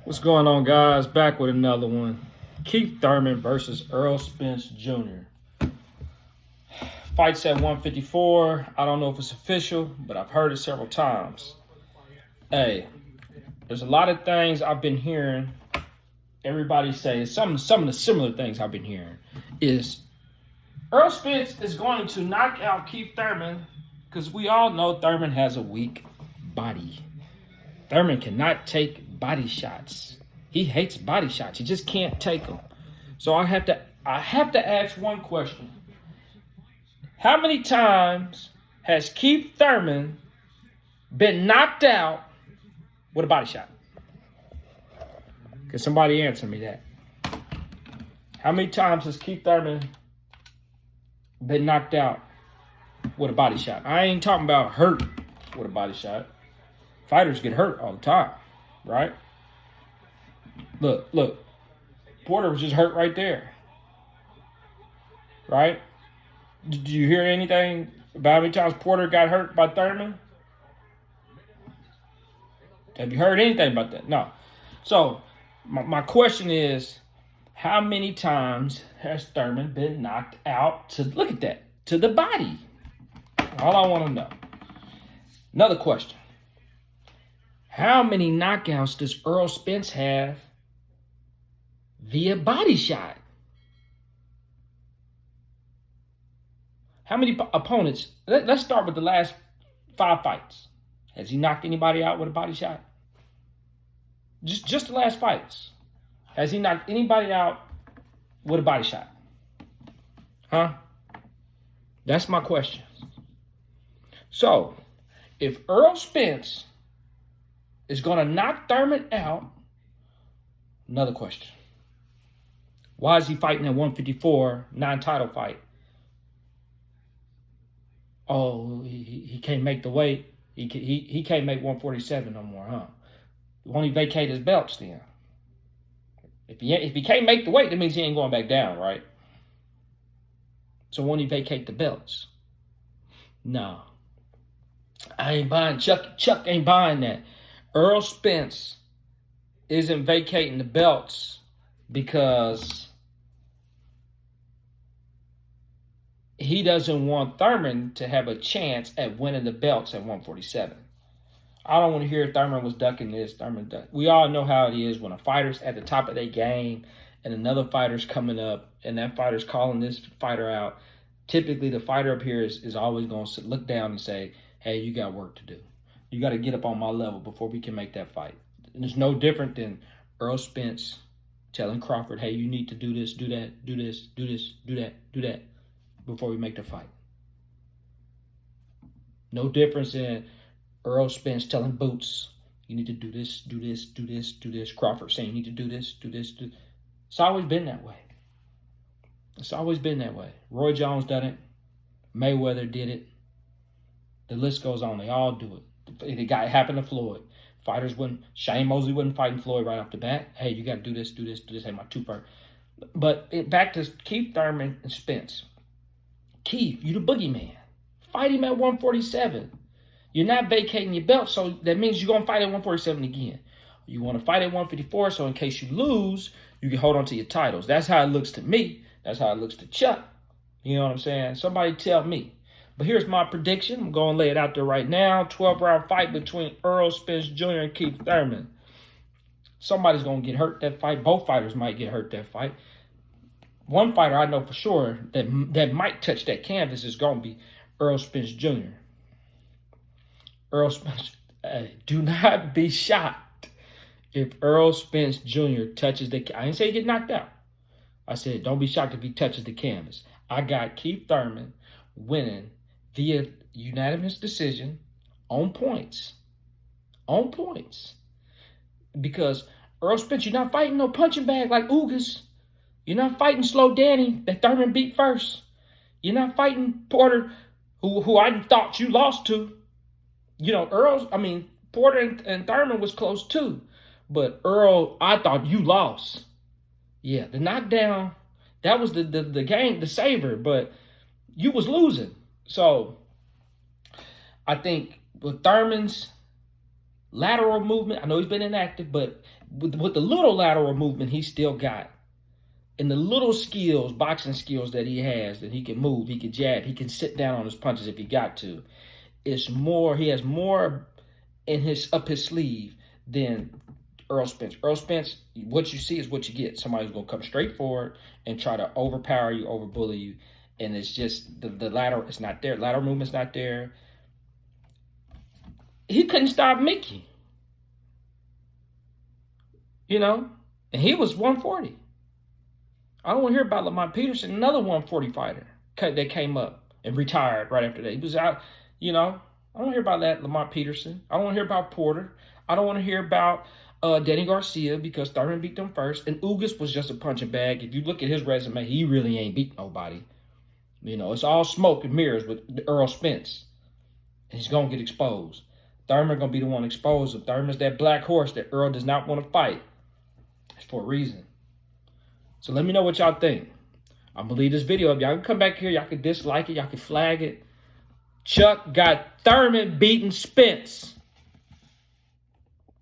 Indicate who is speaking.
Speaker 1: What's going on, guys? Back with another one. Keith Thurman versus Errol Spence Jr. Fights at 154. I don't know if it's official, but I've heard it several times. Hey, there's a lot of things I've been hearing everybody say. Some of the similar things I've been hearing is Errol Spence is going to knock out Keith Thurman because we all know Thurman has a weak body. Thurman cannot take body shots. He hates body shots. He just can't take them. So I have to ask one question. How many times has Keith Thurman been knocked out with a body shot? Can somebody answer me that? How many times has Keith Thurman been knocked out with a body shot? I ain't talking about hurt with a body shot. Fighters get hurt all the time, right? Look. Porter was just hurt right there, right? Did you hear anything about how many times Porter got hurt by Thurman? Have you heard anything about that? No. So my question is, how many times has Thurman been knocked out to the body? All I want to know. Another question. How many knockouts does Errol Spence have via body shot? How many opponents? Let's start with the last 5 fights. Has he knocked anybody out with a body shot? Just the last fights. Has he knocked anybody out with a body shot? Huh? That's my question. So, if Errol Spence is going to knock Thurman out, another question. Why is he fighting at 154, non-title fight? Oh, he can't make the weight. He can't make 147 no more, huh? Won't he vacate his belts then? If he can't make the weight, that means he ain't going back down, right? So won't he vacate the belts? No. I ain't buying, Chuck ain't buying that. Errol Spence isn't vacating the belts because he doesn't want Thurman to have a chance at winning the belts at 147. I don't want to hear Thurman was ducking this, Thurman duck. We all know how it is when a fighter's at the top of their game and another fighter's coming up and that fighter's calling this fighter out. Typically, the fighter up here is always going to look down and say, hey, you got work to do. You got to get up on my level before we can make that fight. And it's no different than Errol Spence telling Crawford, hey, you need to do this, do that, do this, do this, do that, do that before we make the fight. No difference in Errol Spence telling Boots, you need to do this, do this, do this, do this. Crawford saying you need to do this, do this, do. It's always been that way. It's always been that way. Roy Jones done it. Mayweather did it. The list goes on. They all do it. It happened to Floyd. Shane Mosley wasn't fighting Floyd right off the bat. Hey, you got to do this, do this, do this. Hey, my two-part. But back to Keith Thurman and Spence. Keith, you the boogeyman. Fight him at 147. You're not vacating your belt, so that means you're going to fight at 147 again. You want to fight at 154, so in case you lose, you can hold on to your titles. That's how it looks to me. That's how it looks to Chuck. You know what I'm saying? Somebody tell me. But here's my prediction. I'm going to lay it out there right now. 12-round fight between Errol Spence Jr. and Keith Thurman. Somebody's going to get hurt that fight. Both fighters might get hurt that fight. One fighter I know for sure that might touch that canvas is going to be Errol Spence Jr. Errol Spence, do not be shocked if Errol Spence Jr. touches the canvas. I didn't say he get knocked out. I said don't be shocked if he touches the canvas. I got Keith Thurman winning via unanimous decision on points. On points. Because Errol Spence, you're not fighting no punching bag like Ugas. You're not fighting Slow Danny that Thurman beat first. You're not fighting Porter, who I thought you lost to. You know, Porter and Thurman was close too. But Errol, I thought you lost. Yeah, the knockdown, that was the game, the saver, but you was losing. So I think with Thurman's Lateral movement, I know he's been inactive, but with the little lateral movement he still got, and the little skills, boxing skills that he has, that he can move, he can jab, he can sit down on his punches if he got to. It's more, he has more in his up his sleeve than Errol Spence. Errol Spence, what you see is what you get. Somebody's gonna come straight forward and try to overpower you, overbully you, and it's just the lateral. It's not there. Lateral movement's not there. He couldn't stop Mickey, and he was 140. I don't want to hear about Lamont Peterson, another 140 fighter that came up and retired right after that. He was out, I don't want to hear about that Lamont Peterson. I don't want to hear about Porter. I don't want to hear about Danny Garcia, because Thurman beat them first. And Ugas was just a punching bag. If you look at his resume, he really ain't beat nobody. It's all smoke and mirrors with Errol Spence. And he's going to get exposed. Thurman going to be the one exposed. If Thurman's that black horse that Earl does not want to fight, it's for a reason. So let me know what y'all think. I'm going to leave this video up. Y'all can come back here. Y'all can dislike it. Y'all can flag it. Chuck got Thurman beating Spence.